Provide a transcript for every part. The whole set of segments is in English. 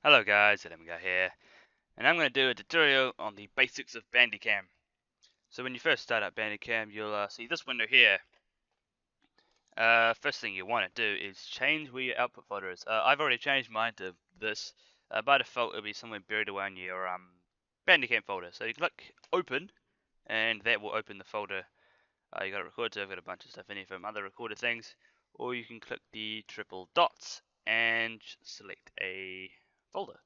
Hello guys, Go here, and I'm going to do a tutorial on the basics of Bandicam. So when you first start up Bandicam, you'll see this window here. First thing you want to do is change where your output folder is. I've already changed mine to this. By default, it'll be somewhere buried away in your Bandicam folder. So you click Open, and that will open the folder you got to record. So I've got a bunch of stuff in here from other recorded things. Or you can click the triple dots and select a folder.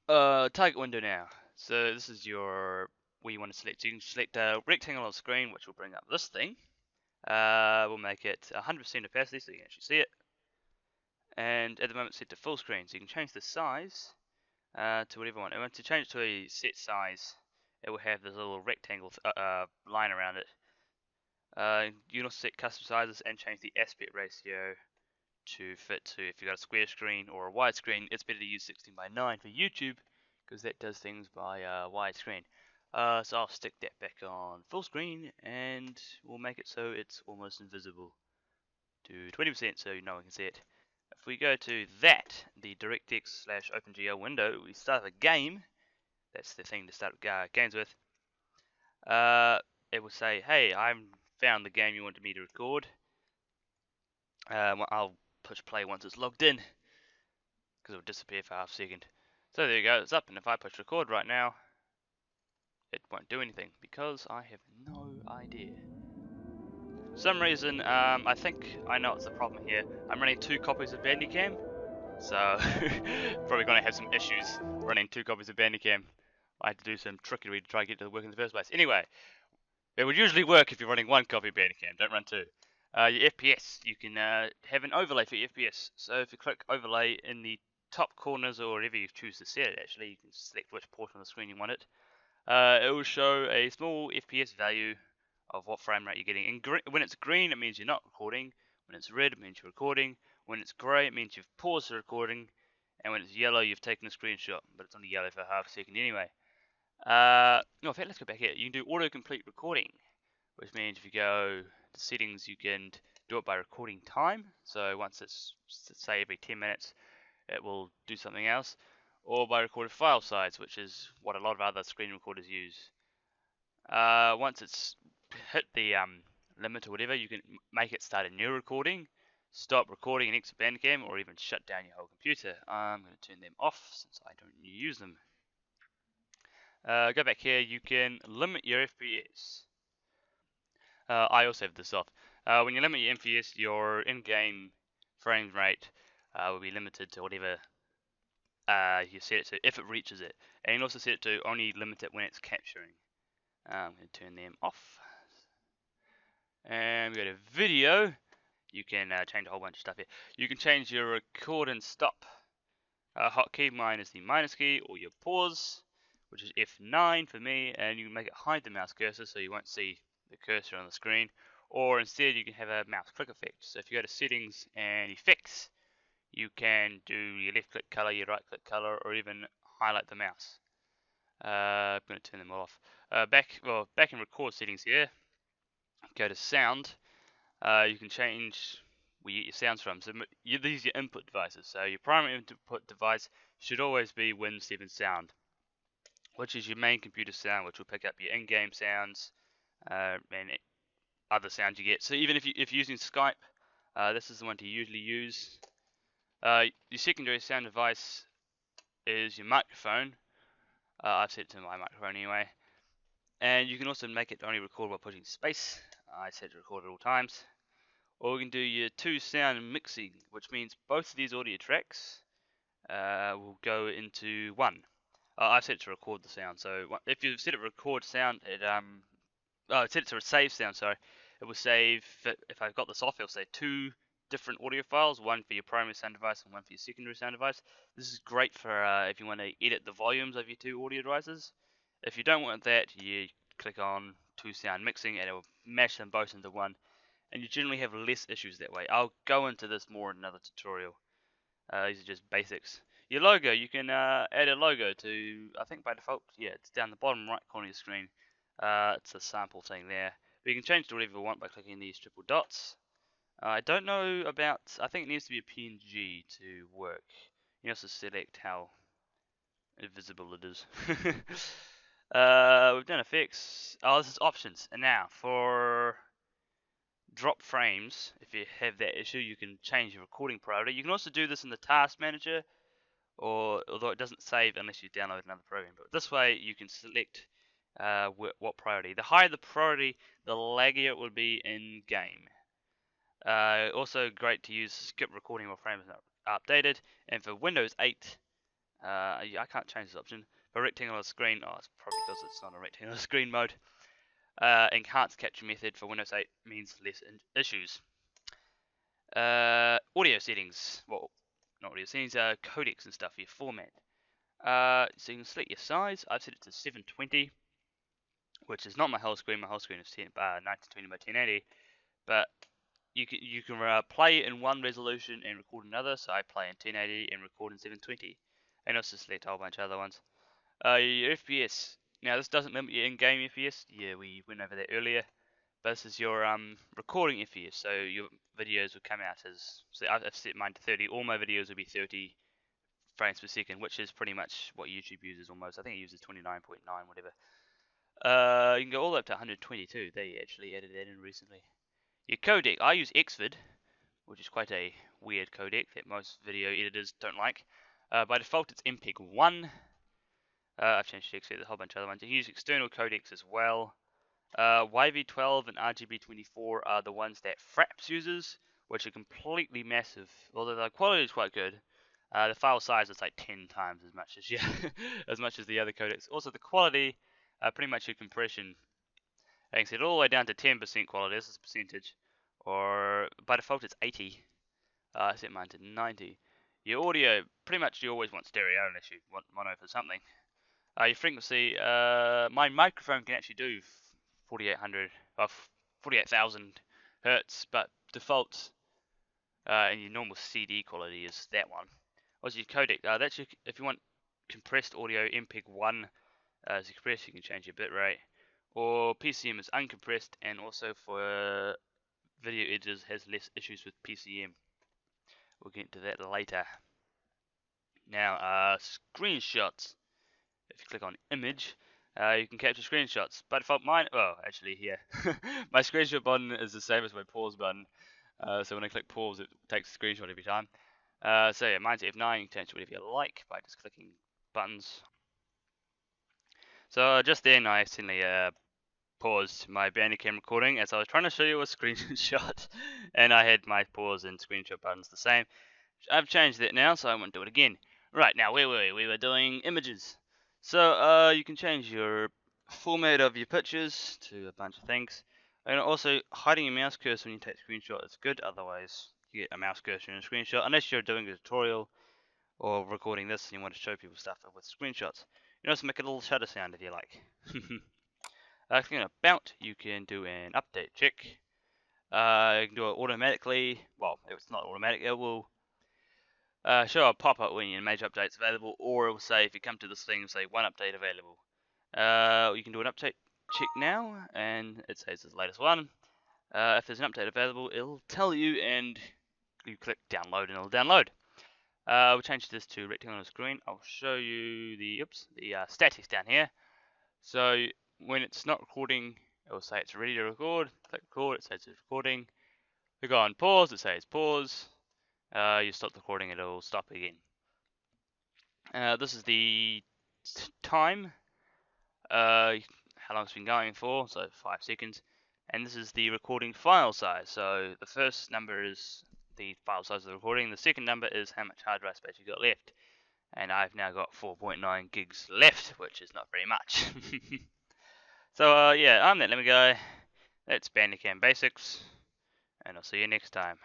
Target window now. So this is your where you want to select. So you can select a rectangle on the screen, which will bring up this thing. We'll make it 100% opacity so you can actually see it. And at the moment, set to full screen. So you can change the size to whatever you want. And once you change it to a set size, it will have this little rectangle line around it. You can also set custom sizes and change the aspect ratio to fit to if you've got a square screen or a wide screen. It's better to use 16:9 for YouTube because that does things by widescreen. So I'll stick that back on full screen and we'll make it so it's almost invisible to 20% so no one can see it. If we go to that, the DirectX/OpenGL window, we start a game. That's the thing to start games with. It will say, hey, I've found the game you wanted me to record. I'll push play once it's logged in because it will disappear for half a second. So there you go, it's up, and if I push record right now, it won't do anything because I have no idea. For some reason, I think I know what's the problem here. I'm running 2 copies of Bandicam, so probably going to have some issues running 2 copies of Bandicam. I had to do some trickery to try to get it to work in the first place. Anyway, it would usually work if you're running 1 copy of Bandicam, don't run 2. Your FPS, you can have an overlay for your FPS. So if you click overlay in the top corners or wherever you choose to set it, actually, you can select which portion of the screen you want it. It will show a small FPS value of what frame rate you're getting. When it's green, it means you're not recording. When it's red, it means you're recording. When it's grey, it means you've paused the recording. And when it's yellow, you've taken a screenshot. But it's only yellow for half a second anyway. In fact, let's go back here. You can do autocomplete recording, which means if you go to settings, you can do it by recording time. So once it's, say, every 10 minutes, it will do something else. Or by recorded file size, which is what a lot of other screen recorders use. Once it's hit the limit or whatever, you can make it start a new recording, stop recording and exit Bandicam, or even shut down your whole computer. I'm going to turn them off since I don't use them. Go back here, you can limit your FPS. I also have this off. When you limit your FPS, your in-game frame rate will be limited to whatever you set it to, if it reaches it. And you can also set it to only limit it when it's capturing. I'm going to turn them off. And we go to video. You can change a whole bunch of stuff here. You can change your record and stop hotkey. Mine is the minus key, or your pause, which is F9 for me, and you can make it hide the mouse cursor so you won't see the cursor on the screen. Or instead, you can have a mouse click effect. So if you go to settings and effects, you can do your left click color, your right click color, or even highlight the mouse. I'm going to turn them off. Back in record settings here, go to sound. You can change where you get your sounds from. So these are your input devices. So your primary input device should always be Win7 Sound, which is your main computer sound, which will pick up your in-game sounds and other sounds you get. So even if you're using Skype, this is the one to usually use. Your secondary sound device is your microphone. I've set it to my microphone anyway. And you can also make it only record while pushing space. I set it to record at all times. Or we can do your 2 sound mixing, which means both of these audio tracks will go into one. I've set it to record the sound, so if you've set it to record sound, set it to save sound, sorry, it will save, if I've got this off, it'll say 2 different audio files, one for your primary sound device and one for your secondary sound device. This is great for if you want to edit the volumes of your 2 audio devices. If you don't want that, you click on 2 sound mixing and it will mash them both into one, and you generally have less issues that way. I'll go into this more in another tutorial. These are just basics. Your logo, you can add a logo to, I think by default, yeah, it's down the bottom right corner of your screen. It's a sample thing there. But you can change it to whatever you want by clicking these triple dots. I don't know about, I think it needs to be a PNG to work. You also select how invisible it is. We've done effects. Oh, this is options. And now for drop frames, if you have that issue, you can change your recording priority. You can also do this in the task manager, or although it doesn't save unless you download another program. But this way you can select what priority. The higher the priority, the laggier it will be in game. Also great to use skip recording while frames are updated. And for Windows 8, I can't change this option. For rectangular screen, oh, it's probably because it's not a rectangular screen mode. Enhanced capture method for Windows 8 means less issues. Audio settings, well, not audio settings, codecs and stuff for your format. So you can select your size. I've set it to 720, which is not my whole screen. My whole screen is 1920 by 1080, but you can play in one resolution and record another. So I play in 1080 and record in 720, and also select a whole bunch of other ones. Your FPS. Now this doesn't limit your in-game FPS. Yeah, we went over that earlier. But this is your recording FPS. So your videos will come out as. So I've set mine to 30. All my videos will be 30 frames per second, which is pretty much what YouTube uses almost. I think it uses 29.9, whatever. You can go all the way up to 122. They actually added that in recently. Your codec. I use Xvid, which is quite a weird codec that most video editors don't like. By default, it's MPEG-1. I've changed to Xvid, a whole bunch of other ones. You can use external codecs as well. YV12 and RGB24 are the ones that Fraps uses, which are completely massive. Although the quality is quite good. The file size is like 10 times as much as as much as the other codecs. Also, the quality, pretty much your compression. I can set it all the way down to 10% quality. This is a percentage, or by default it's 80. I set mine to 90. Your audio, pretty much you always want stereo unless you want mono for something. Your frequency, my microphone can actually do 48,000 hertz, but default and your normal CD quality is that one. Also your codec, that's your, if you want compressed audio, MPEG-1 as compressed, you can change your bitrate, or PCM is uncompressed, and also for video editors has less issues with PCM. We'll get into that later. Now, screenshots. If you click on image, you can capture screenshots. By default, mine, oh, actually here, my screenshot button is the same as my pause button. So when I click pause, it takes a screenshot every time. So yeah, mine's F9. You can change whatever you like by just clicking buttons. So just then, I accidentally paused my Bandicam recording as I was trying to show you a screenshot, and I had my pause and screenshot buttons the same. I've changed that now, so I won't do it again. Right, now where were we? We were doing images. So you can change your format of your pictures to a bunch of things. And also, hiding your mouse cursor when you take a screenshot is good, otherwise you get a mouse cursor in a screenshot, unless you're doing a tutorial or recording this and you want to show people stuff with screenshots. You can also make a little shutter sound if you like. Clicking on about, you can do an update check. You can do it automatically. Well, if it's not automatic, it will show a pop-up when your major update's available, or it will say if you come to this thing, say one update available. You can do an update check now, and it says it's the latest one. If there's an update available, it'll tell you, and you click download, and it'll download. We'll change this to rectangular screen. I'll show you the statics down here. So when it's not recording, it will say it's ready to record. Click record, it says it's recording. Click on pause, it says pause. You stop the recording, it'll stop again. This is the time, how long it's been going for, so 5 seconds. And this is the recording file size. So the first number is the file size of the recording. The second number is how much hard drive space you got left. And I've now got 4.9 gigs left, which is not very much. So yeah, I'm that Lemmy Guy. That's Bandicam Basics, and I'll see you next time.